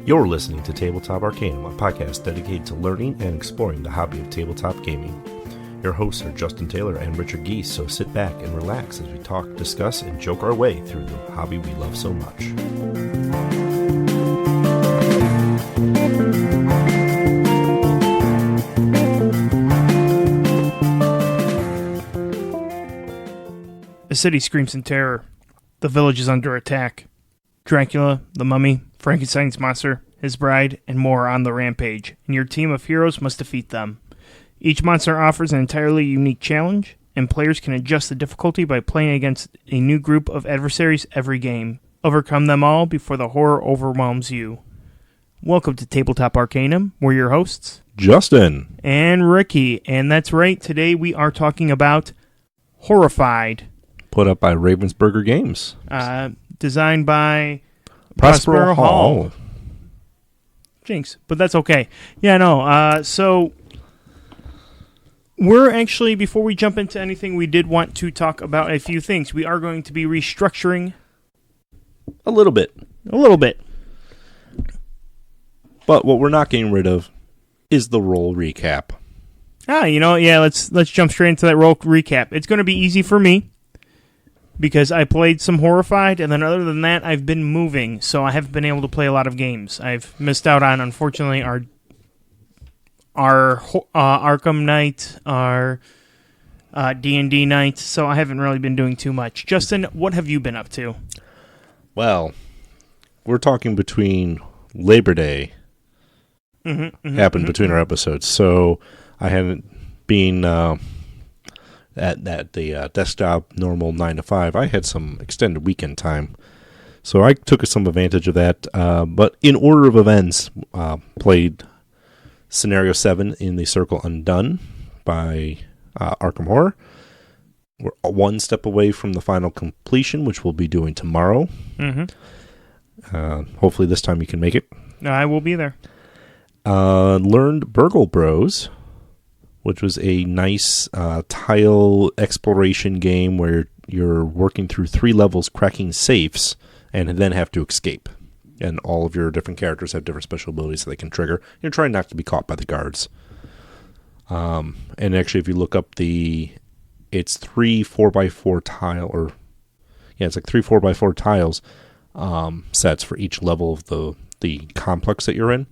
You're listening to Tabletop Arcanum, a podcast dedicated to learning and exploring the hobby of tabletop gaming. Your hosts are Justin Taylor and Richard Geese, so sit back and relax as we talk, discuss, and joke our way through the hobby we love so much. The city screams in terror. The village is under attack. Dracula, the mummy, Frankenstein's monster, his bride, and more are on the rampage, and your team of heroes must defeat them. Each monster offers an entirely unique challenge, and players can adjust the difficulty by playing against a new group of adversaries every game. Overcome them all before the horror overwhelms you. Welcome to Tabletop Arcanum. We're your hosts, Justin and Ricky, and that's right, today we are talking about Horrified. Put up by Ravensburger Games. Designed by Prospero Hall. Jinx, but that's okay. Yeah, no, so we're actually, before we jump into anything, we did want to talk about a few things. We are going to be restructuring A little bit. But what we're not getting rid of is the roll recap. Let's jump straight into that roll recap. It's going to be easy for me, because I played some Horrified, and then other than that, I've been moving, so I haven't been able to play a lot of games. I've missed out on, unfortunately, our Arkham night, our D&D night, so I haven't really been doing too much. Justin, what have you been up to? Well, we're talking between Labor Day happened between our episodes, so I haven't been at the desktop normal 9 to 5. I had some extended weekend time, so I took some advantage of that. But in order of events, played Scenario 7 in the Circle Undone by Arkham Horror. We're one step away from the final completion, which we'll be doing tomorrow. Hopefully this time you can make it. I will be there. Learned Burgle Bros, which was a nice tile exploration game where you're working through 3 levels, cracking safes, and then have to escape. And all of your different characters have different special abilities that they can trigger. You're trying not to be caught by the guards. And actually, if you look up it's 3 4x4 tile, it's like 3 4x4 tiles sets for each level of the complex that you're in.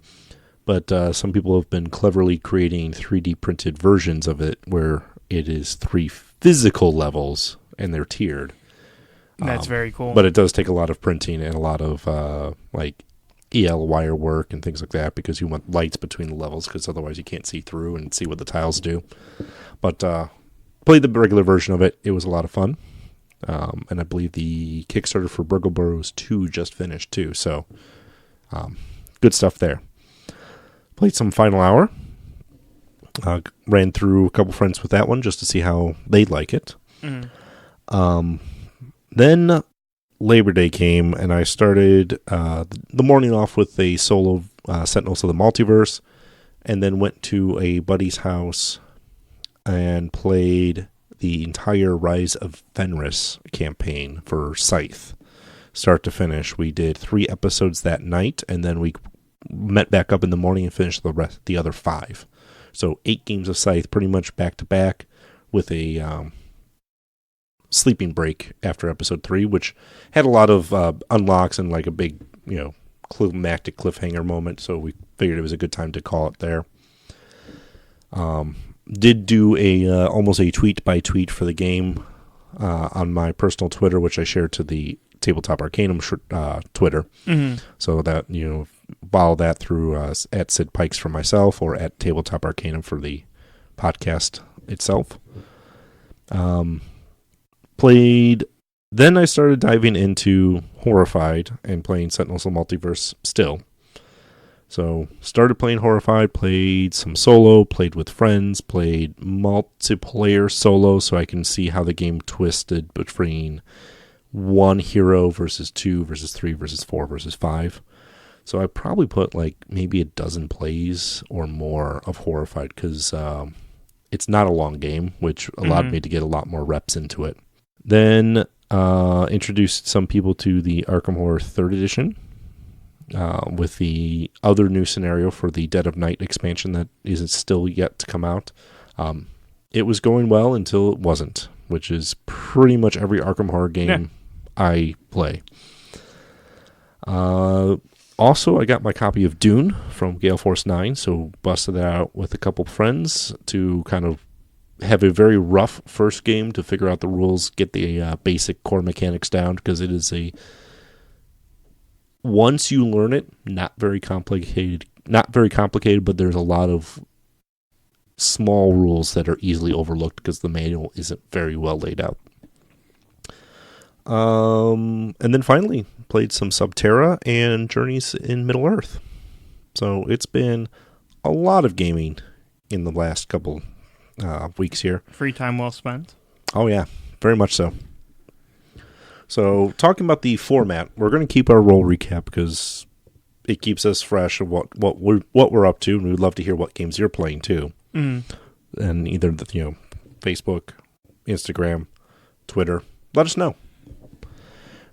But some people have been cleverly creating 3D printed versions of it where it is 3 physical levels and they're tiered. That's very cool. But it does take a lot of printing and a lot of EL wire work and things like that, because you want lights between the levels, because otherwise you can't see through and see what the tiles do. But played the regular version of it. It was a lot of fun. And I believe the Kickstarter for Burgle Bros 2 just finished too. So good stuff there. Played some Final Hour. Ran through a couple friends with that one just to see how they'd like it. Then Labor Day came, and I started the morning off with a solo Sentinels of the Multiverse, and then went to a buddy's house and played the entire Rise of Fenris campaign for Scythe. Start to finish. We did 3 episodes that night, and then we met back up in the morning and finished the other 5. So 8 games of Scythe, pretty much back to back, with a sleeping break after episode 3, which had a lot of unlocks and like a big, climactic cliffhanger moment. So we figured it was a good time to call it there. Did do almost a tweet by tweet for the game on my personal Twitter, which I shared to the Tabletop Arcanum Twitter. So that follow that through at Sid Pikes for myself, or at Tabletop Arcanum for the podcast itself. Played. Then I started diving into Horrified and playing Sentinels of the Multiverse still. So started playing Horrified, played some solo, played with friends, played multiplayer solo, so I can see how the game twisted between 1 hero versus 2 versus 3 versus 4 versus 5. So I probably put maybe a dozen plays or more of Horrified, because it's not a long game, which allowed me to get a lot more reps into it. Then introduced some people to the Arkham Horror 3rd Edition, with the other new scenario for the Dead of Night expansion that is still yet to come out. It was going well until it wasn't, which is pretty much every Arkham Horror game I play. Also, I got my copy of Dune from Gale Force 9, so busted that out with a couple friends to kind of have a very rough first game to figure out the rules, get the basic core mechanics down, because it is once you learn it, not very complicated, but there's a lot of small rules that are easily overlooked because the manual isn't very well laid out. And then finally, played some Subterra and Journeys in Middle-earth. So it's been a lot of gaming in the last couple weeks here. Free time well spent. Oh, yeah. Very much so. So, talking about the format, we're going to keep our roll recap because it keeps us fresh of what we're up to, and we'd love to hear what games you're playing, too. And either Facebook, Instagram, Twitter. Let us know.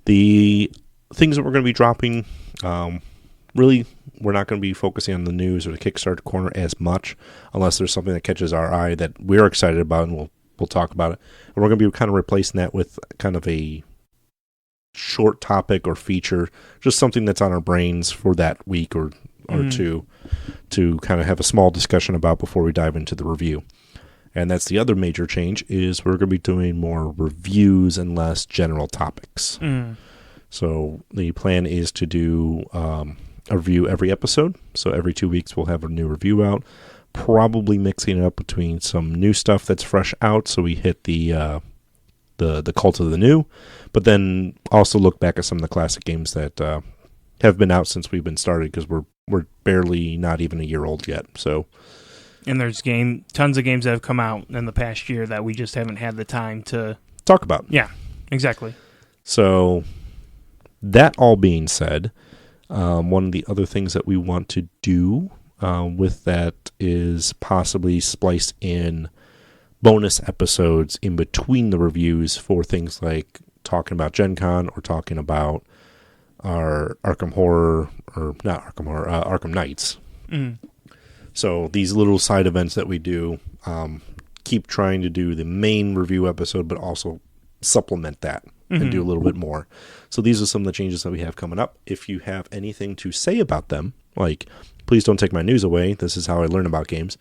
The things that we're going to be dropping, really, we're not going to be focusing on the news or the Kickstarter corner as much, unless there's something that catches our eye that we're excited about, and we'll talk about it. And we're going to be kind of replacing that with kind of a short topic or feature, just something that's on our brains for that week or two, to kind of have a small discussion about before we dive into the review. And that's the other major change, is we're going to be doing more reviews and less general topics. So the plan is to do a review every episode. So every 2 weeks we'll have a new review out, probably mixing it up between some new stuff that's fresh out, so we hit the cult of the new, but then also look back at some of the classic games that have been out since we've been started, because we're barely not even a year old yet. So, and there's tons of games that have come out in the past year that we just haven't had the time to talk about. Yeah, exactly. So, that all being said, one of the other things that we want to do with that is possibly splice in bonus episodes in between the reviews for things like talking about GenCon or talking about our Arkham Nights. So these little side events that we do, keep trying to do the main review episode, but also supplement that and do a little bit more. So these are some of the changes that we have coming up. If you have anything to say about them, like, please don't take my news away, this is how I learn about games,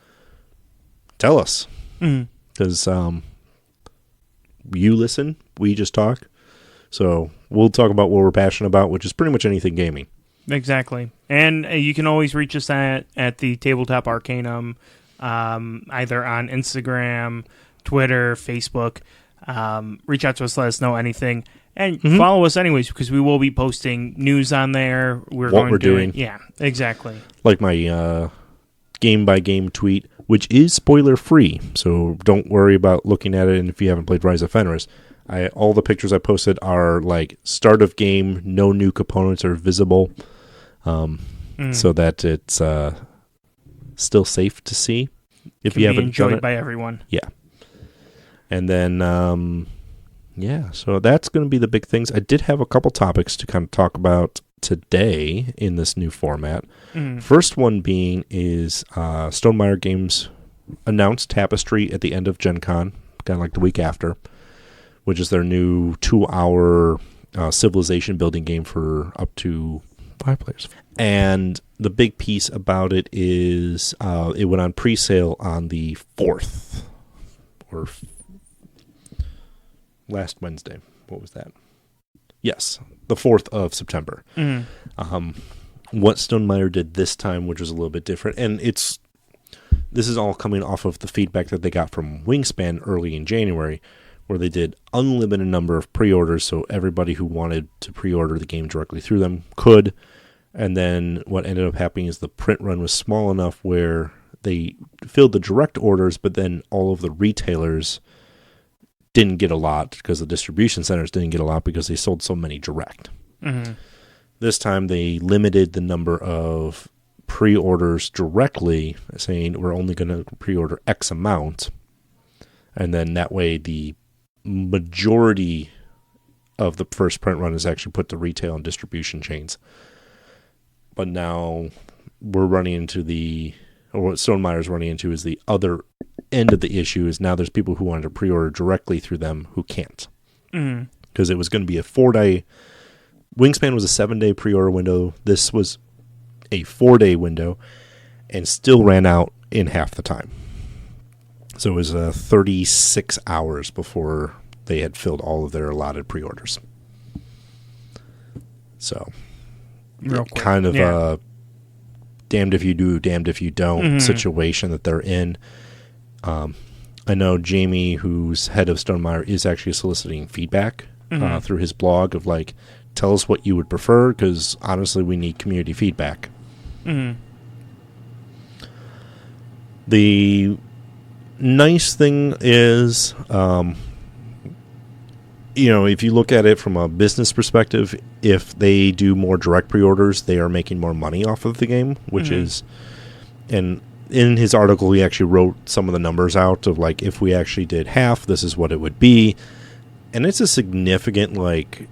tell us. Because you listen, we just talk. So we'll talk about what we're passionate about, which is pretty much anything gaming. Exactly. And you can always reach us at the Tabletop Arcanum, either on Instagram, Twitter, Facebook. Reach out to us, let us know anything. And follow us anyways, because we will be posting news on there. What we're doing. Yeah, exactly. Like my game-by-game tweet, which is spoiler-free, so don't worry about looking at it. And if you haven't played Rise of Fenris, all the pictures I posted are like start of game, no new components are visible, so that it's still safe to see. If you haven't enjoyed done it by everyone. Yeah. And then, so that's going to be the big things. I did have a couple topics to kind of talk about today in this new format. First one being is Stonemaier Games announced Tapestry at the end of GenCon, kind of like the week after, which is their new 2-hour civilization building game for up to 5 players. And the big piece about it is it went on pre-sale on the 4th, or last Wednesday. What was that? Yes, the 4th of September. What Stonemaier did this time, which was a little bit different, and this is all coming off of the feedback that they got from Wingspan early in January, where they did unlimited number of pre-orders, so everybody who wanted to pre-order the game directly through them could. And then what ended up happening is the print run was small enough where they filled the direct orders, but then all of the retailers didn't get a lot because the distribution centers didn't get a lot because they sold so many direct. This time they limited the number of pre-orders directly, saying we're only going to pre-order X amount. And then that way the majority of the first print run is actually put to retail and distribution chains. but now we're running into or what Stonemeyer's running into is the other end of the issue is now there's people who wanted to pre-order directly through them who can't. Because it was going to be a 4-day, Wingspan was a 7-day pre-order window. This was a 4-day window and still ran out in half the time. So it was 36 hours before they had filled all of their allotted pre-orders. So kind of a damned if you do, damned if you don't situation that they're in. I know Jamie, who's head of Stonemaier, is actually soliciting feedback through his blog of like, tell us what you would prefer, because honestly, we need community feedback. The nice thing is, if you look at it from a business perspective, if they do more direct pre-orders, they are making more money off of the game, which is, and in his article, he actually wrote some of the numbers out of like, if we actually did half, this is what it would be. And it's a significant, like,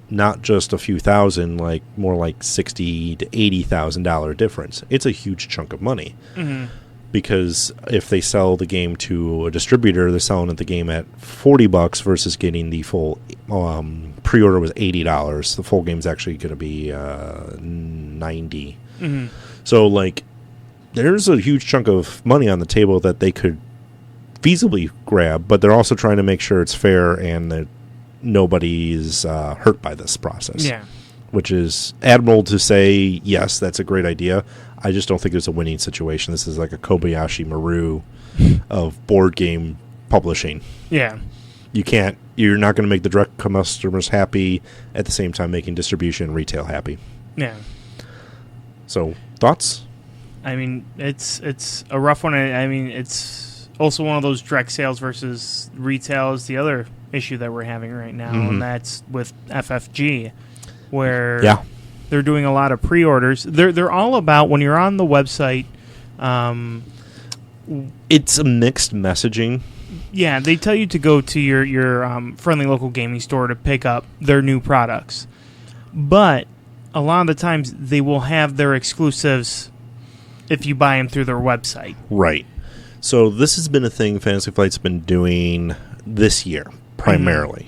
not just a few thousand, like more like $60,000 to $80,000 difference. It's a huge chunk of money. Because if they sell the game to a distributor, they're selling the game at $40 versus getting the full pre-order was $80. The full game's actually going to be $90. So, like, there's a huge chunk of money on the table that they could feasibly grab, but they're also trying to make sure it's fair and that nobody's hurt by this process. Yeah. Which is admirable to say, yes, that's a great idea. I just don't think it's a winning situation. This is like a Kobayashi Maru of board game publishing. Yeah. You're not going to make the direct customers happy at the same time making distribution and retail happy. Yeah. So, thoughts? I mean, it's a rough one. I mean, it's also one of those direct sales versus retail is the other issue that we're having right now, and that's with FFG, where they're doing a lot of pre-orders. They're all about, when you're on the website, it's a mixed messaging. Yeah, they tell you to go to your friendly local gaming store to pick up their new products, but a lot of the times they will have their exclusives if you buy them through their website. Right. So this has been a thing Fantasy Flight's been doing this year, primarily.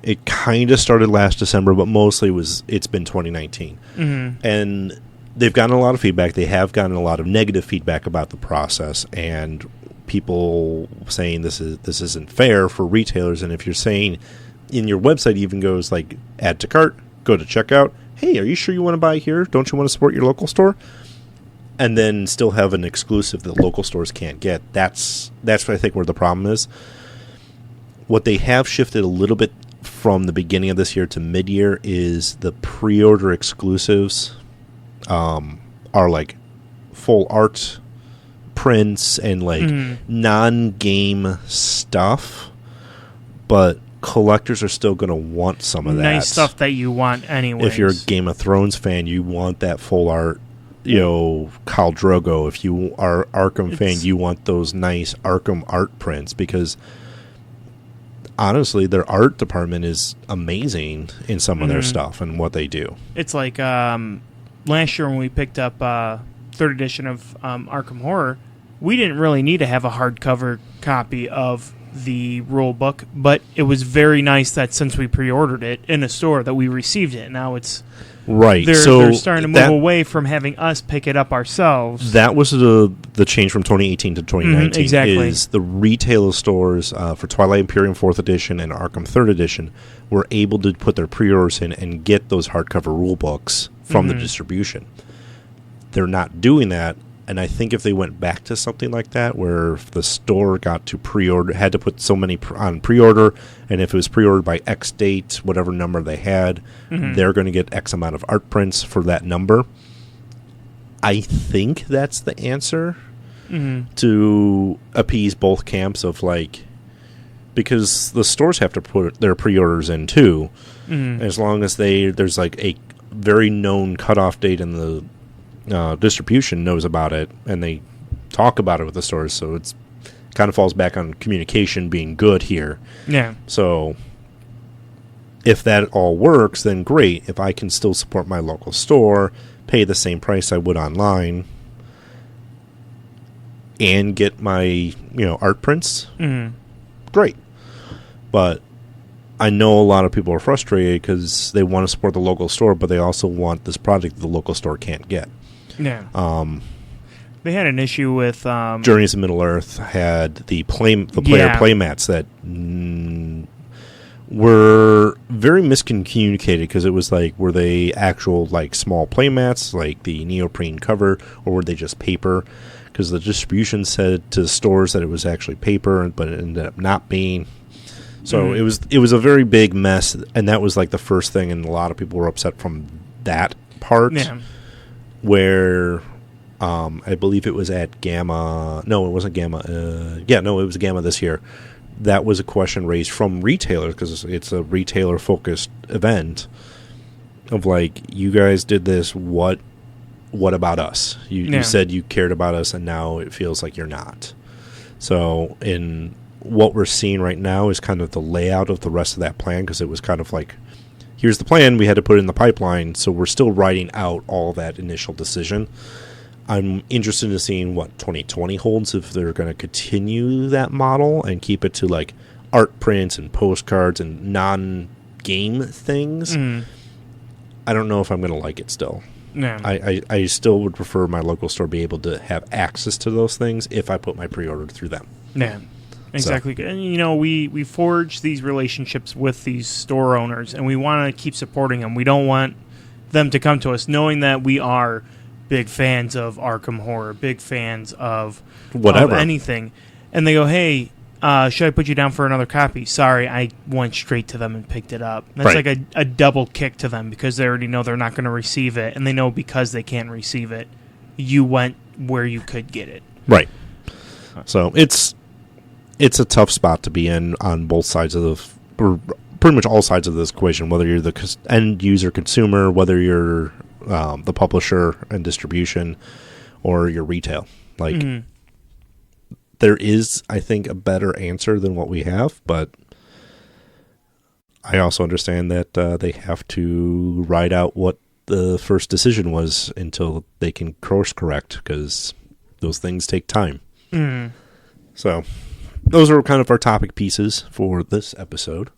It kind of started last December, but mostly it's been 2019. And they've gotten a lot of feedback. They have gotten a lot of negative feedback about the process, and people saying this isn't fair for retailers. And if you're saying in your website even goes like add to cart, go to checkout, hey, are you sure you want to buy here? Don't you want to support your local store? And then still have an exclusive that local stores can't get. That's what I think where the problem is. What they have shifted a little bit from the beginning of this year to mid-year is the pre-order exclusives are like full art prints and like non-game stuff, but collectors are still going to want some of that. Nice stuff that you want anyway. If you're a Game of Thrones fan, you want that full art, Khal Drogo. If you are Arkham fan, you want those nice Arkham art prints, because honestly, their art department is amazing in some of their stuff and what they do. It's like last year when we picked up 3rd edition of Arkham Horror, we didn't really need to have a hardcover copy of the rule book, but it was very nice that since we pre-ordered it in a store that we received it. Now it's right. They're starting to move away from having us pick it up ourselves. That was the change from 2018 to 2019. Exactly. Is the retail stores for Twilight Imperium 4th edition and Arkham 3rd edition were able to put their pre-orders in and get those hardcover rule books from the distribution. They're not doing that. And I think if they went back to something like that, where if the store got to pre-order, had to put so many on pre-order, and if it was pre-ordered by X date, whatever number they had, they're going to get X amount of art prints for that number. I think that's the answer to appease both camps of like, because the stores have to put their pre-orders in too. As long as there's like a very known cutoff date in the distribution knows about it, and they talk about it with the stores, so it's kind of falls back on communication being good here. Yeah. So if that all works, then great. If I can still support my local store, pay the same price I would online, and get my art prints, great. But I know a lot of people are frustrated because they want to support the local store, but they also want this product that the local store can't get. Yeah. They had an issue with Journeys of Middle Earth had the player playmats that were very miscommunicated because it was like, were they actual like small playmats like the neoprene cover, or were they just paper? Because the distribution said to stores that it was actually paper, but it ended up not being. So it was a very big mess, and that was like the first thing, and a lot of people were upset from that part. Yeah. Where I believe it was at Gamma. No, it wasn't Gamma. It was Gamma this year. That was a question raised from retailers because it's a retailer-focused event of like, you guys did this. What about us? You said you cared about us, and now it feels like you're not. So in what we're seeing right now is kind of the layout of the rest of that plan, because it was kind of like, here's the plan, we had to put it in the pipeline, so we're still writing out all that initial decision. I'm interested in seeing what 2020 holds, if they're going to continue that model and keep it to like art prints and postcards and non-game things. I don't know if I'm going to like it still. No. I still would prefer my local store be able to have access to those things if I put my pre-order through them. Yeah. Exactly. So. And, we forge these relationships with these store owners, and we want to keep supporting them. We don't want them to come to us knowing that we are big fans of Arkham Horror, big fans of whatever, of anything. And they go, hey, should I put you down for another copy? Sorry, I went straight to them and picked it up. That's right. like a double kick to them, because they already know they're not going to receive it, and they know because they can't receive it, you went where you could get it. Right. So it's a tough spot to be in on both sides of or pretty much all sides of this equation, whether you're the end user consumer, whether you're the publisher and distribution, or your retail. Like, there is, I think, a better answer than what we have, but I also understand that they have to ride out what the first decision was until they can course correct, because those things take time. So those are kind of our topic pieces for this episode.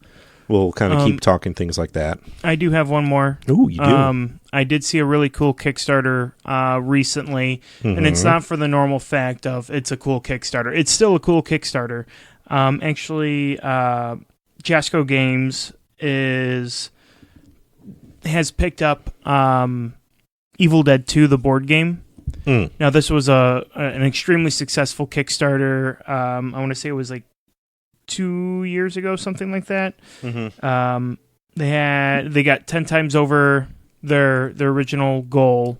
We'll kind of keep talking things like that. I do have one more. Ooh, you do? I did see a really cool Kickstarter recently, and it's not for the normal fact of it's a cool Kickstarter. It's still a cool Kickstarter. Actually, Jasco Games has picked up Evil Dead 2, the board game. Now, this was an extremely successful Kickstarter. I want to say it was like 2 years ago, something like that. They got 10 times over their original goal.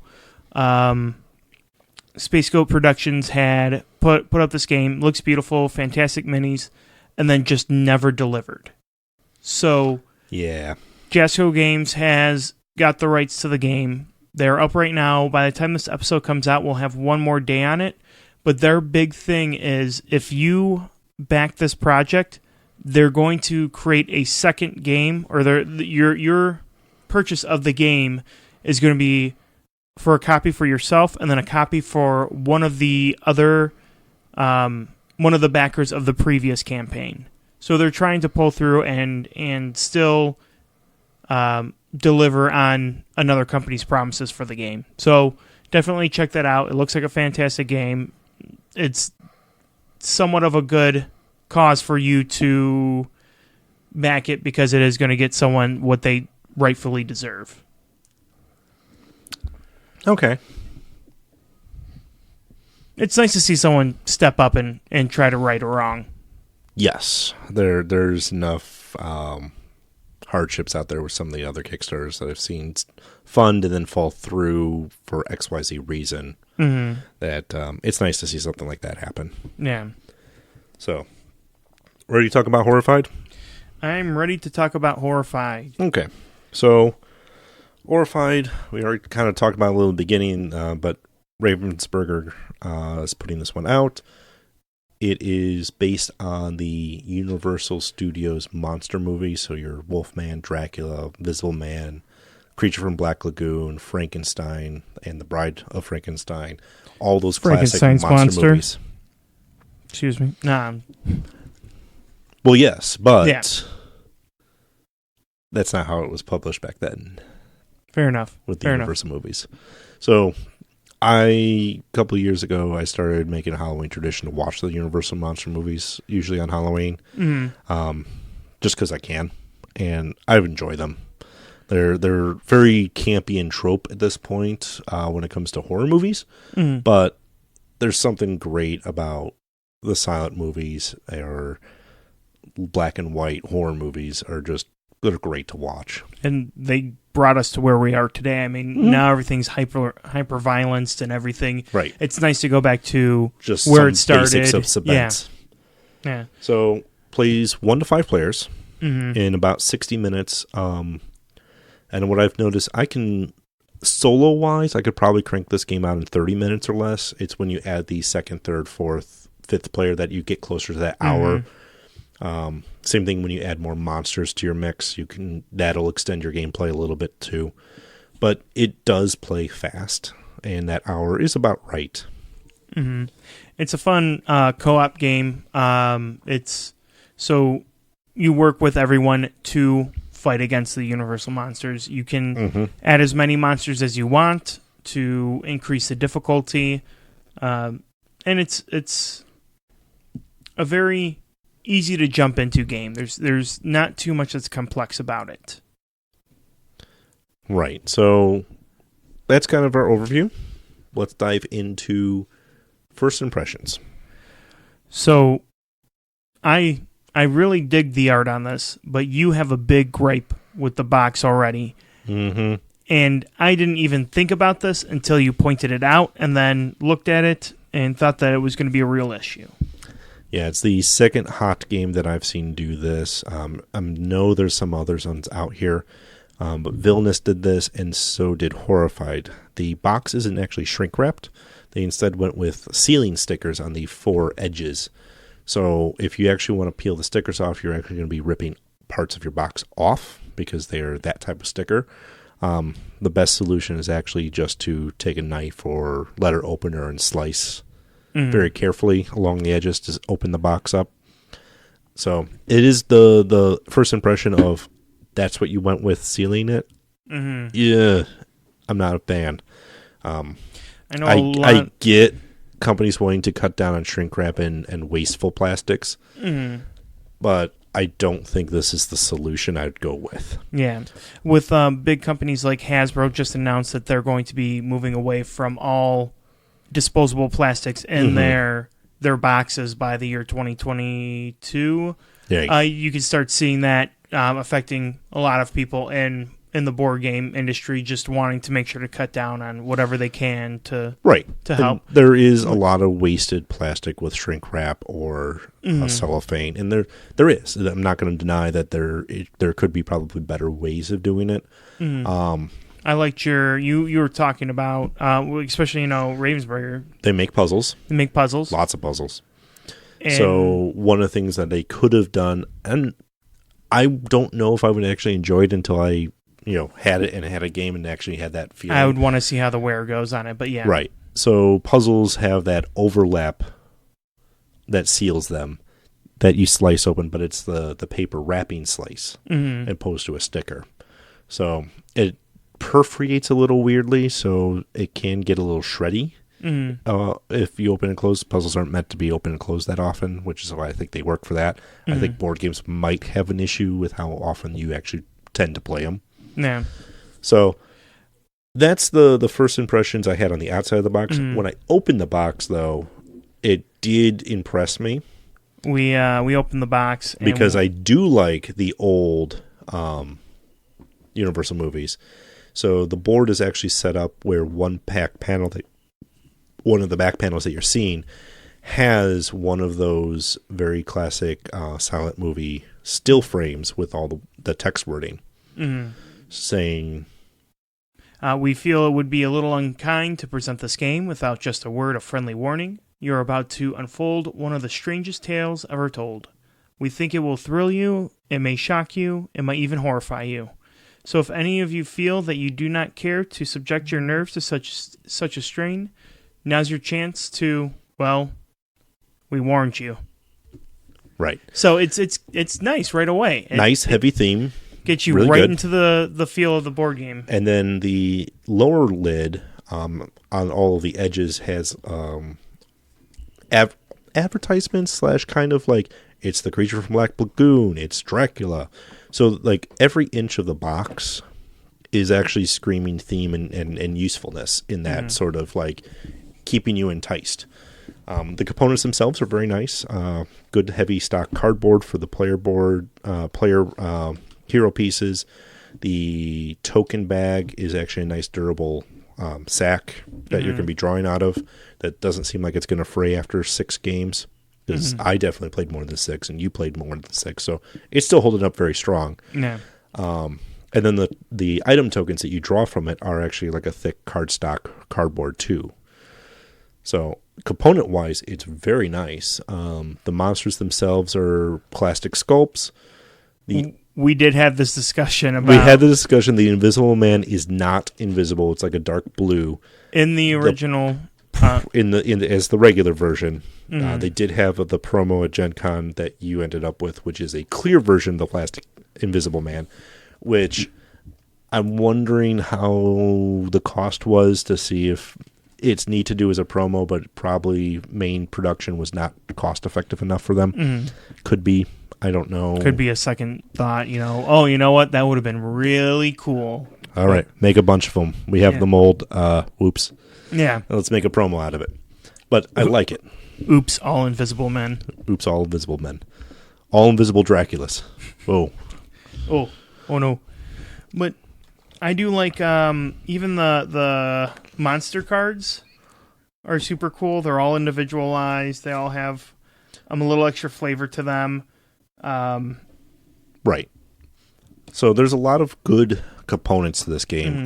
Space Goat Productions had put up this game. Looks beautiful, fantastic minis, and then just never delivered. So yeah, Jasco Games has got the rights to the game. They're up right now. By the time this episode comes out, we'll have one more day on it. But their big thing is, if you back this project, they're going to create a second game, or your purchase of the game is going to be for a copy for yourself, and then a copy for one of the backers of the previous campaign. So they're trying to pull through and still deliver on another company's promises for the game. So definitely check that out. It looks like a fantastic game. It's somewhat of a good cause for you to back it, because it is going to get someone what they rightfully deserve. Okay. It's nice to see someone step up and try to right a wrong. Yes. There's enough hardships out there with some of the other Kickstarters that I've seen fund and then fall through for XYZ reason. That it's nice to see something like that happen. Yeah. So, ready to talk about Horrified? I'm ready to talk about Horrified. Okay. So, Horrified, we already kind of talked about a little beginning, but Ravensburger is putting this one out. It is based on the Universal Studios monster movies, so your Wolfman, Dracula, Invisible Man, Creature from Black Lagoon, Frankenstein, and The Bride of Frankenstein. All those classic monster movies. Excuse me. Nah. Well, yes, but that's not how it was published back then. Fair enough. With the Universal movies. So, a couple of years ago, I started making a Halloween tradition to watch the Universal monster movies, usually on Halloween, just because I can, and I enjoy them. They're very campy and trope at this point when it comes to horror movies, but there's something great about the silent movies or black and white horror movies they're great to watch. And they brought us to where we are today. I mean, now everything's hyper violenced and everything. Right. It's nice to go back to just where it started. Basics of suspense. Yeah. So plays 1 to 5 players in about 60 minutes. And what I've noticed, I can solo wise, I could probably crank this game out in 30 minutes or less. It's when you add the second, third, fourth, fifth player that you get closer to that hour. Same thing when you add more monsters to your mix. That'll extend your gameplay a little bit too. But it does play fast, and that hour is about right. It's a fun co-op game. It's so you work with everyone to fight against the Universal monsters. You can add as many monsters as you want to increase the difficulty, and it's a very easy to jump into game. There's not too much that's complex about it. Right. So that's kind of our overview. Let's dive into first impressions. So I really dig the art on this, but you have a big gripe with the box already. And I didn't even think about this until you pointed it out and then looked at it and thought that it was going to be a real issue. Yeah, it's the second hot game that I've seen do this. I know there's some others out here, but Villainous did this, and so did Horrified. The box isn't actually shrink-wrapped. They instead went with sealing stickers on the 4 edges. So if you actually want to peel the stickers off, you're actually going to be ripping parts of your box off because they're that type of sticker. The best solution is actually just to take a knife or letter opener and slice very carefully along the edges to open the box up. So it is the first impression of that's what you went with sealing it. Yeah, I'm not a fan. I know I get companies wanting to cut down on shrink wrap and wasteful plastics, but I don't think this is the solution I'd go with. Yeah. With big companies like Hasbro just announced that they're going to be moving away from all disposable plastics in their boxes by the year 2022. Yeah. You can start seeing that affecting a lot of people in the board game industry, just wanting to make sure to cut down on whatever they can to help. And there is a lot of wasted plastic with shrink wrap or cellophane, and there is. I'm not going to deny that there could be probably better ways of doing it. I liked you were talking about, especially, Ravensburger. They make puzzles. Lots of puzzles. And so one of the things that they could have done, and I don't know if I would actually enjoy it until I had it and had a game and actually had that feeling. I would want to see how the wear goes on it, but yeah. Right. So puzzles have that overlap that seals them that you slice open, but it's the paper wrapping slice opposed to a sticker. So it perforates a little weirdly, so it can get a little shreddy. If you open and close, puzzles aren't meant to be open and closed that often, which is why I think they work for that. I think board games might have an issue with how often you actually tend to play them. Yeah. So that's the first impressions I had on the outside of the box. When I opened the box, though, it did impress me. We opened the box because I do like the old Universal movies. So the board is actually set up where one of the back panels that you're seeing has one of those very classic silent movie still frames with all the text wording. Saying, we feel it would be a little unkind to present this game without just a word of friendly warning. you're about to unfold one of the strangest tales ever told. We think it will thrill you, it may shock you, it might even horrify you. So if any of you feel that you do not care to subject your nerves to such a strain, now's your chance to, well, we warned you. Right. So it's nice right away. Nice, heavy theme. Gets you really right good. into the feel of the board game. And then the lower lid on all of the edges has advertisements / kind of like, it's the creature from Black Lagoon, it's Dracula. So like every inch of the box is actually screaming theme and usefulness in that sort of like keeping you enticed. The components themselves are very nice. Good heavy stock cardboard for the player hero pieces. The token bag is actually a nice durable sack that you're going to be drawing out of that doesn't seem like it's going to fray after 6 games. Because I definitely played more than 6, and you played more than 6, so it's still holding up very strong. Yeah. And then the item tokens that you draw from it are actually like a thick cardstock cardboard too. So component-wise, it's very nice. The monsters themselves are plastic sculpts. We did have this discussion about... We had the discussion. The Invisible Man is not invisible. It's like a dark blue. In the original... as the regular version, they did have the promo at GenCon that you ended up with, which is a clear version of the plastic Invisible Man, which I'm wondering how the cost was to see if it's neat to do as a promo, but probably main production was not cost effective enough for them. Could be. I don't know. Could be a second thought, oh, you know what? That would have been really cool. All right. Make a bunch of them. We have the mold. Whoops. Yeah. Let's make a promo out of it. But I like it. Oops, all invisible men. Oops, all invisible men. All invisible Draculas. Whoa. Oh no. But I do like even the monster cards are super cool. They're all individualized. They all have a little extra flavor to them. Right. So there's a lot of good components to this game.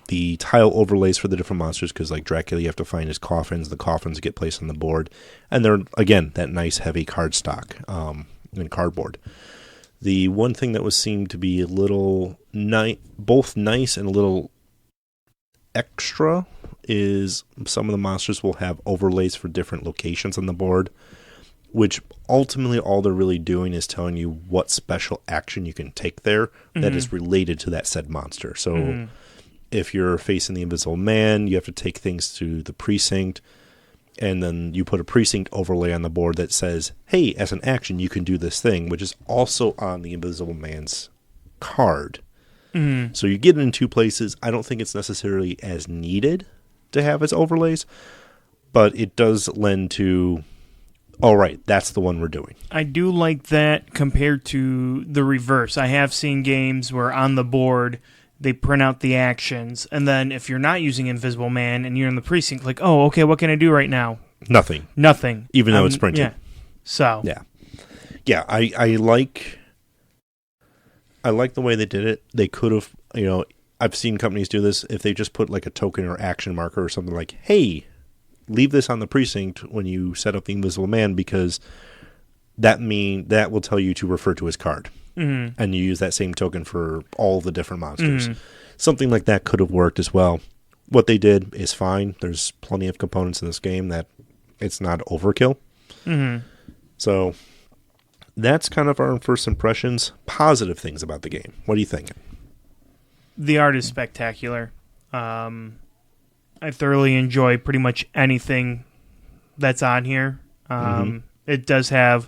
The tile overlays for the different monsters, because like Dracula, you have to find his coffins. The coffins get placed on the board, and they're again that nice heavy cardstock and cardboard. The one thing that seemed to be a little both nice and a little extra is some of the monsters will have overlays for different locations on the board, which ultimately all they're really doing is telling you what special action you can take there that is related to that said monster. So if you're facing the Invisible Man, you have to take things to the precinct, and then you put a precinct overlay on the board that says, hey, as an action, you can do this thing, which is also on the Invisible Man's card. So you get it in 2 places. I don't think it's necessarily as needed to have as overlays, but it does lend to... all right, that's the one we're doing. I do like that compared to the reverse. I have seen games where on the board they print out the actions, and then if you're not using Invisible Man and you're in the precinct, like, oh, okay, what can I do right now? Nothing. Even though it's printed. Yeah. So. Yeah, I like the way they did it. They could have, I've seen companies do this. If they just put like a token or action marker or something like, hey, leave this on the precinct when you set up the Invisible Man, because that will tell you to refer to his card. And you use that same token for all the different monsters. Something like that could have worked as well. What they did is fine. There's plenty of components in this game that it's not overkill. So that's kind of our first impressions. Positive things about the game. What are you thinking? The art is spectacular. I thoroughly enjoy pretty much anything that's on here. It does have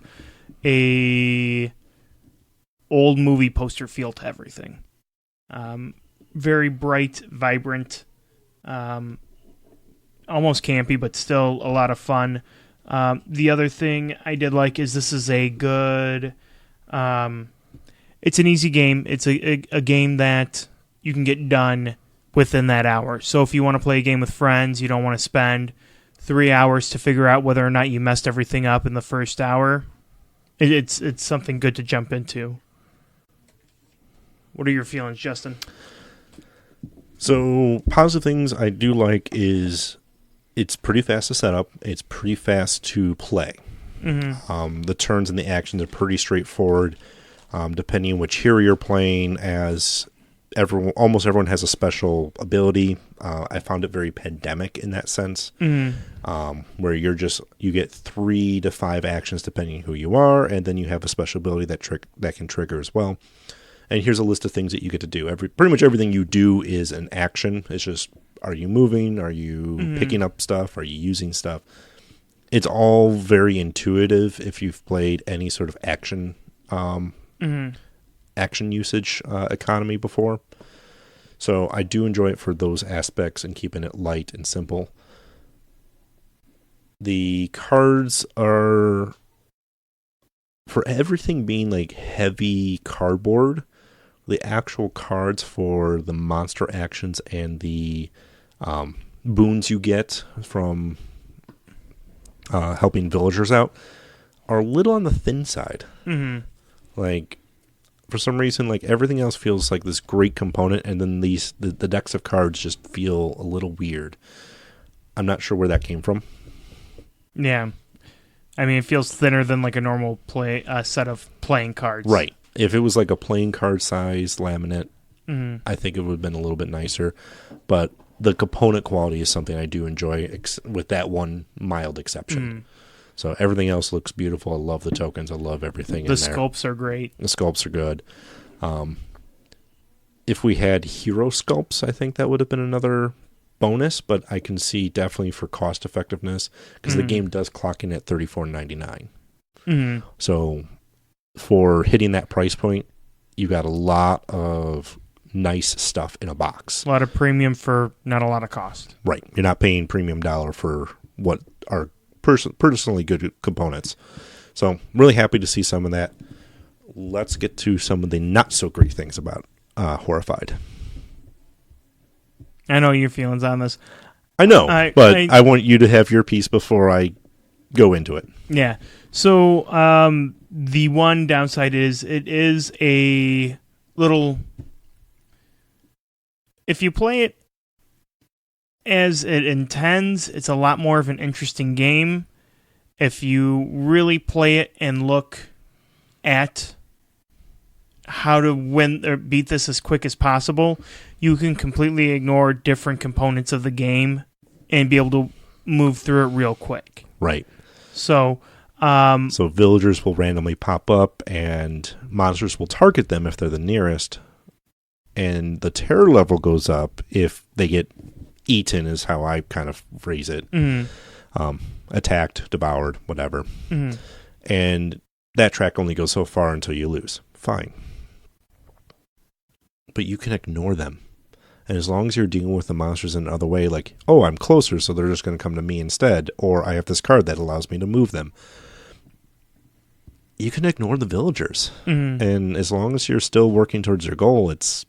a old movie poster feel to everything. Very bright, vibrant, almost campy, but still a lot of fun. The other thing I did like is this is a good... it's an easy game. It's a game that you can get done within that hour. So if you want to play a game with friends, you don't want to spend 3 hours to figure out whether or not you messed everything up in the first hour. It's something good to jump into. What are your feelings, Justin? So positive things I do like is it's pretty fast to set up. It's pretty fast to play. The turns and the actions are pretty straightforward, depending on which hero you're playing. As almost everyone has a special ability. I found it very pandemic in that sense, where you get 3 to 5 actions depending on who you are, and then you have a special ability that can trigger as well. And here's a list of things that you get to do. Pretty much everything you do is an action. It's just, are you moving? Are you picking up stuff? Are you using stuff? It's all very intuitive if you've played any sort of action usage economy before. So I do enjoy it for those aspects and keeping it light and simple. The cards are, for everything being like heavy cardboard, the actual cards for the monster actions and the boons you get from helping villagers out are a little on the thin side. Like, for some reason, like, everything else feels like this great component, and then the decks of cards just feel a little weird. I'm not sure where that came from. Yeah. I mean, it feels thinner than like a normal set of playing cards. Right. If it was like a playing card size laminate, I think it would have been a little bit nicer. But the component quality is something I do enjoy, with that one mild exception. So everything else looks beautiful. I love the tokens. I love everything in there. The sculpts are great. The sculpts are good. If we had hero sculpts, I think that would have been another bonus, but I can see definitely for cost effectiveness, because the game does clock in at $34.99. So for hitting that price point, you got a lot of nice stuff in a box. A lot of premium for not a lot of cost. Right. You're not paying premium dollar for what are personally good components. So I'm really happy to see some of that. Let's get to some of the not so great things about Horrified. I know your feelings on this. I know, but I want you to have your piece before I go into it. Yeah. So the one downside is it is a little... If you play it as it intends, it's a lot more of an interesting game. If you really play it and look at how to win or beat this as quick as possible, you can completely ignore different components of the game and be able to move through it real quick. Right. So villagers will randomly pop up and monsters will target them if they're the nearest. And the terror level goes up if they get eaten, is how I kind of phrase it. Attacked, devoured, whatever. And that track only goes so far until you lose. Fine. But you can ignore them. And as long as you're dealing with the monsters in another way, like, oh, I'm closer, so they're just going to come to me instead, or I have this card that allows me to move them, you can ignore the villagers. And as long as you're still working towards your goal, it's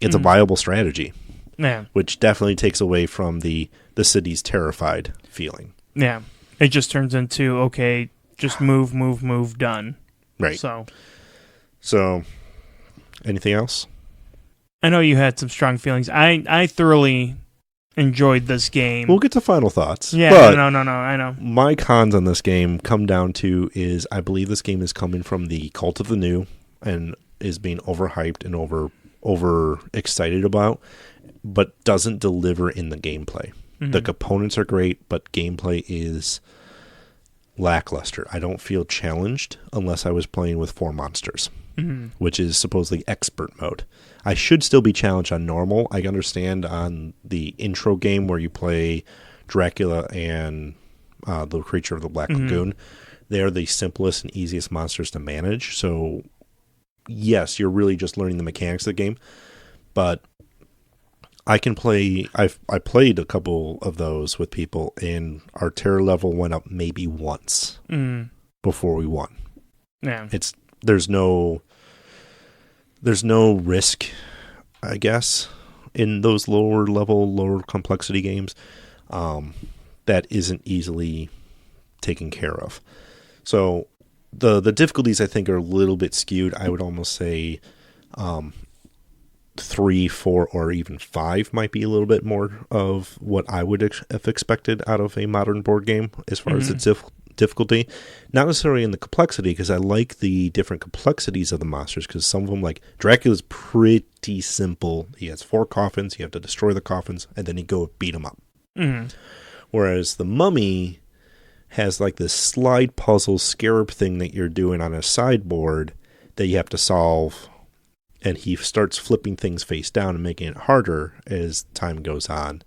a viable strategy. Yeah. Which definitely takes away from the city's terrified feeling. Yeah. It just turns into, okay, just move, done. Right. So anything else? I know you had some strong feelings. I thoroughly enjoyed this game. We'll get to final thoughts. Yeah, but no, I know. My cons on this game come down to is I believe this game is coming from the cult of the new and is being overhyped and over excited about, but doesn't deliver in the gameplay. The components are great, but gameplay is lackluster. I don't feel challenged unless I was playing with 4 monsters, which is supposedly expert mode. I should still be challenged on normal. I understand on the intro game where you play Dracula and the Creature of the Black Lagoon, they're the simplest and easiest monsters to manage. So yes, you're really just learning the mechanics of the game, but I can play. I played a couple of those with people, and our terror level went up maybe once before we won. Yeah, there's no risk, I guess, in those lower complexity games that isn't easily taken care of. So the difficulties I think are a little bit skewed. I would almost say 3, 4, or even 5 might be a little bit more of what I would have expected out of a modern board game as far as its difficulty. Not necessarily in the complexity, because I like the different complexities of the monsters, because some of them, like Dracula's pretty simple. He has 4 coffins, you have to destroy the coffins, and then you go beat them up. Whereas the Mummy has like this slide puzzle scarab thing that you're doing on a sideboard that you have to solve, and he starts flipping things face down and making it harder as time goes on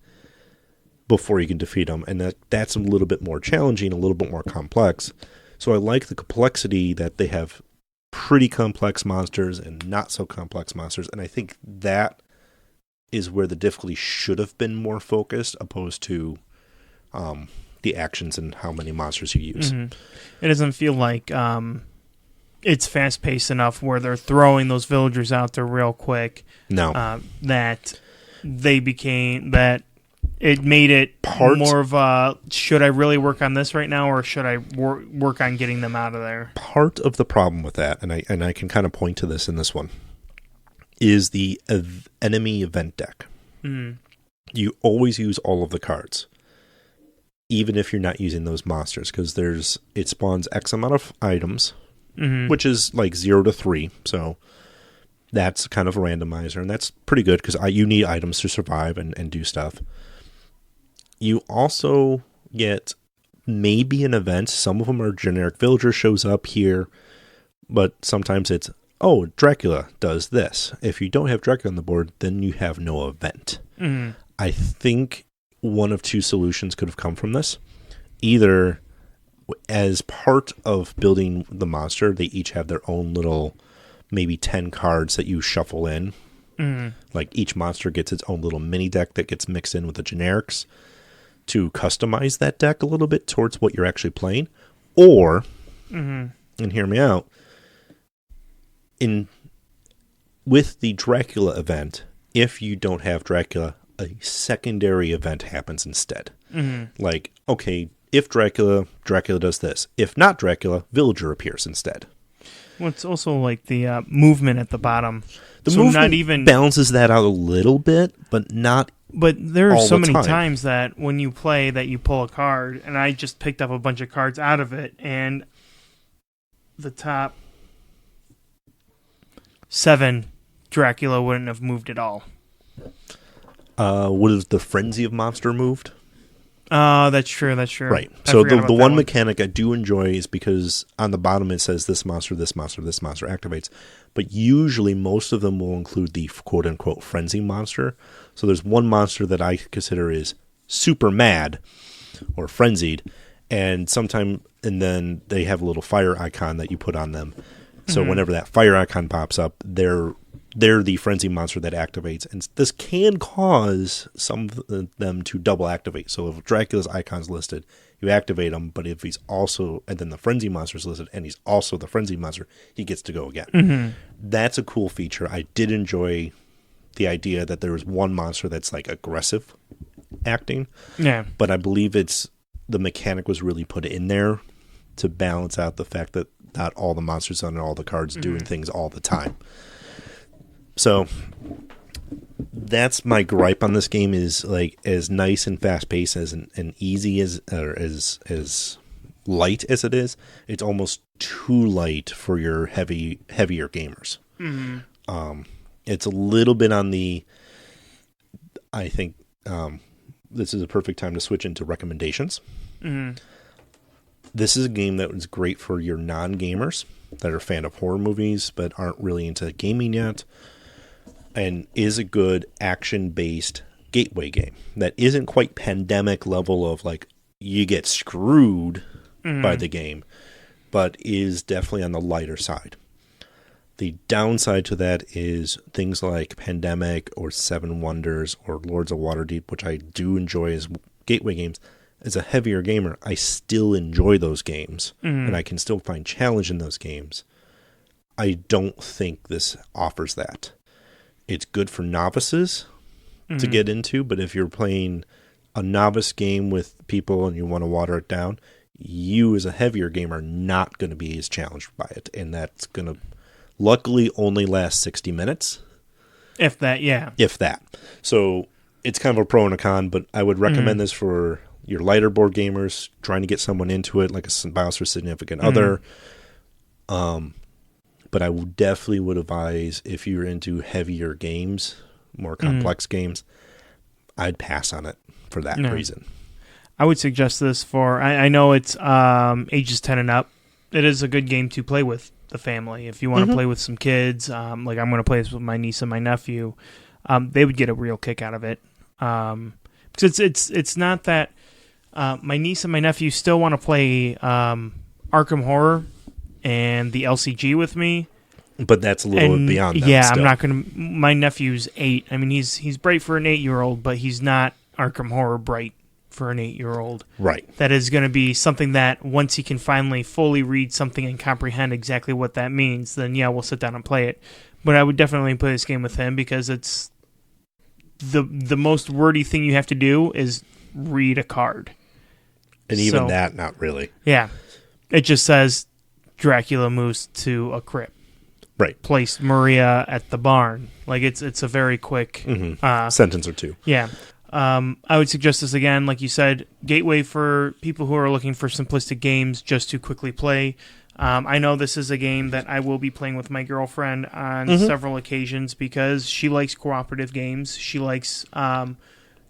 before you can defeat him. And that's a little bit more challenging, a little bit more complex. So I like the complexity that they have pretty complex monsters and not so complex monsters. And I think that is where the difficulty should have been more focused, opposed to the actions and how many monsters you use. It doesn't feel like it's fast-paced enough where they're throwing those villagers out there real quick. No. That it made it more of a, should I really work on this right now, or should I work on getting them out of there? Part of the problem with that, and I can kind of point to this in this one, is the enemy event deck. You always use all of the cards, even if you're not using those monsters, because it spawns X amount of items, which is like 0 to 3, so that's kind of a randomizer, and that's pretty good, because you need items to survive and do stuff. You also get maybe an event. Some of them are generic villager shows up here, but sometimes it's, oh, Dracula does this. If you don't have Dracula on the board, then you have no event. I think one of two solutions could have come from this. Either as part of building the monster, they each have their own little, maybe 10 cards that you shuffle in. Like each monster gets its own little mini deck that gets mixed in with the generics to customize that deck a little bit towards what you're actually playing. Or, and hear me out, with the Dracula event, if you don't have Dracula, a secondary event happens instead. Like, okay, if Dracula does this. If not Dracula, Villager appears instead. Well, it's also like the movement at the bottom. The so movement not even balances that out a little bit, but not. But there are all so the many time. times that when you play that you pull a card, and I just picked up a bunch of cards out of it, and the top 7 Dracula wouldn't have moved at all. Would have the Frenzy of Monster moved? That's true. Right. So the one mechanic I do enjoy is because on the bottom it says this monster activates. But usually most of them will include the quote-unquote Frenzy monster. So there's one monster that I consider is super mad or frenzied. And then they have a little fire icon that you put on them. So whenever that fire icon pops up, they're the frenzy monster that activates. And this can cause some of them to double activate. So if Dracula's icon's listed, you activate him, but if he's also, and then the frenzy monster's listed, and he's also the frenzy monster, he gets to go again. That's a cool feature. I did enjoy the idea that there was one monster that's like aggressive acting. Yeah. But I believe the mechanic was really put in there to balance out the fact that not all the monsters on all the cards doing things all the time. So that's my gripe on this game, is like as nice and fast paced and easy as light as it is, it's almost too light for your heavier gamers. It's a little bit on the, I think this is a perfect time to switch into recommendations. This is a game that was great for your non-gamers that are a fan of horror movies but aren't really into gaming yet, and is a good action-based gateway game that isn't quite pandemic level of like you get screwed by the game, but is definitely on the lighter side. The downside to that is things like Pandemic or Seven Wonders or Lords of Waterdeep, which I do enjoy as gateway games. As a heavier gamer, I still enjoy those games, and I can still find challenge in those games. I don't think this offers that. It's good for novices to get into, but if you're playing a novice game with people and you want to water it down, you as a heavier gamer are not going to be as challenged by it, and that's going to luckily only last 60 minutes. If that, yeah. If that. So it's kind of a pro and a con, but I would recommend this for your lighter board gamers, trying to get someone into it, like a spouse or significant other. But I definitely would advise, if you're into heavier games, more complex games, I'd pass on it for that reason. I would suggest this for, I know it's ages 10 and up. It is a good game to play with the family. If you want to play with some kids, like I'm going to play this with my niece and my nephew, they would get a real kick out of it. Because it's not that my niece and my nephew still want to play Arkham Horror and the LCG with me. But that's a little bit beyond that. Yeah, still. I'm not going to... My nephew's 8. I mean, he's bright for an 8-year-old, but he's not Arkham Horror bright for an 8-year-old. Right. That is going to be something that once he can finally fully read something and comprehend exactly what that means, then yeah, we'll sit down and play it. But I would definitely play this game with him because it's... The most wordy thing you have to do is read a card. And even that, not really. Yeah. It just says Dracula moves to a crypt. Right. Place Maria at the barn. Like it's a very quick sentence or two. Yeah. I would suggest this again, like you said, gateway for people who are looking for simplistic games just to quickly play. I know this is a game that I will be playing with my girlfriend on several occasions because she likes cooperative games. She likes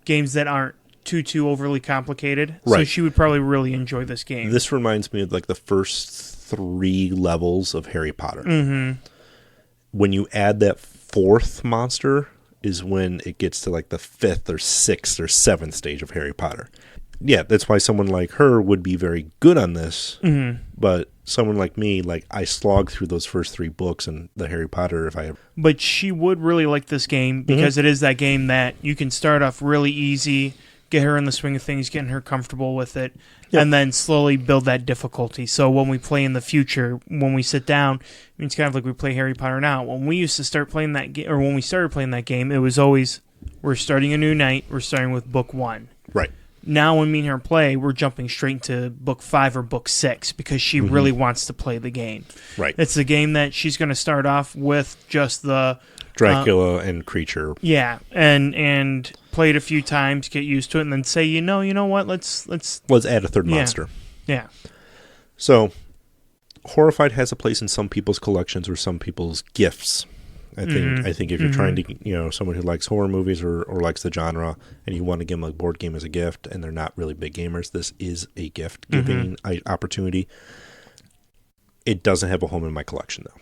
games that aren't too overly complicated. Right. So she would probably really enjoy this game. This reminds me of like the first 3 levels of Harry Potter. When you add that 4th monster is when it gets to like the 5th or 6th or 7th stage of Harry Potter. Yeah, that's why someone like her would be very good on this. But someone like me, like I slogged through those first 3 books in the Harry Potter. But she would really like this game because it is that game that you can start off really easy, get her in the swing of things, getting her comfortable with it, and then slowly build that difficulty. So when we play in the future, when we sit down, it's kind of like we play Harry Potter now. When we used to start playing that game, or when we started playing that game, it was always, we're starting a new night, we're starting with book 1. Right. Now when me and her play, we're jumping straight to book 5 or book 6 because she really wants to play the game. Right. It's a game that she's going to start off with just the Dracula and creature. Yeah, and play it a few times, get used to it, and then say, you know what, let's add a 3rd monster. Yeah. So, Horrified has a place in some people's collections or some people's gifts. I think if you're trying to, someone who likes horror movies or likes the genre, and you want to give them a board game as a gift, and they're not really big gamers, this is a gift giving opportunity. It doesn't have a home in my collection, though.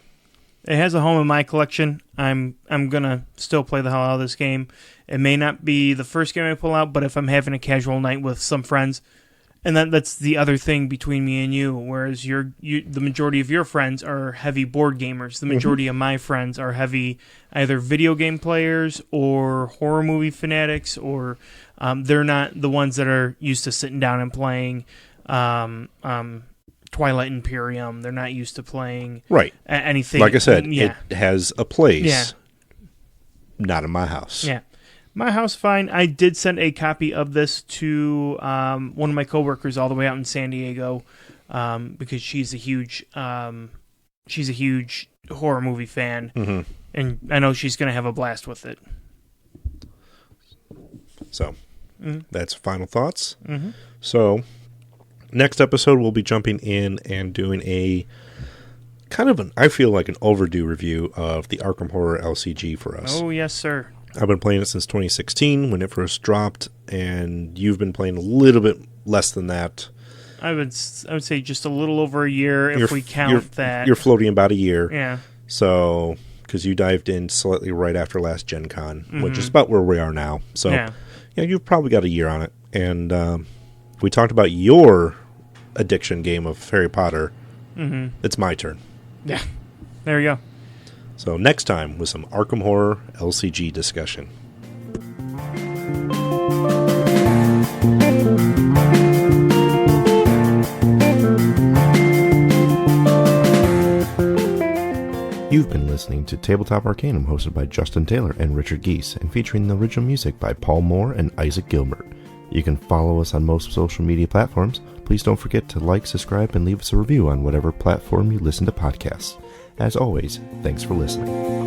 It has a home in my collection. I'm gonna still play the hell out of this game. It may not be the first game I pull out, but if I'm having a casual night with some friends, and that's the other thing between me and you. Whereas the majority of your friends are heavy board gamers. The majority of my friends are heavy either video game players or horror movie fanatics, or they're not the ones that are used to sitting down and playing Twilight Imperium. They're not used to playing anything. Like I said, it has a place. Yeah. Not in my house. Yeah. My house, fine. I did send a copy of this to one of my coworkers all the way out in San Diego because she's a huge horror movie fan, and I know she's going to have a blast with it. So, that's final thoughts. So, next episode we'll be jumping in and doing a kind of I feel like an overdue review of the Arkham Horror LCG for us. Oh, yes, sir. I've been playing it since 2016 when it first dropped, and you've been playing a little bit less than that. I would say just a little over a year if we count that. You're floating about a year. Yeah. So, because you dived in slightly right after last GenCon, which is about where we are now. So, yeah, you've probably got a year on it. And we talked about your addiction game of Harry Potter. It's my turn. Yeah. There you go. So next time with some Arkham Horror LCG discussion. You've been listening to Tabletop Arcanum, hosted by Justin Taylor and Richard Geese, and featuring the original music by Paul Moore and Isaac Gilbert. You can follow us on most social media platforms. Please don't forget to like, subscribe, and leave us a review on whatever platform you listen to podcasts. As always, thanks for listening.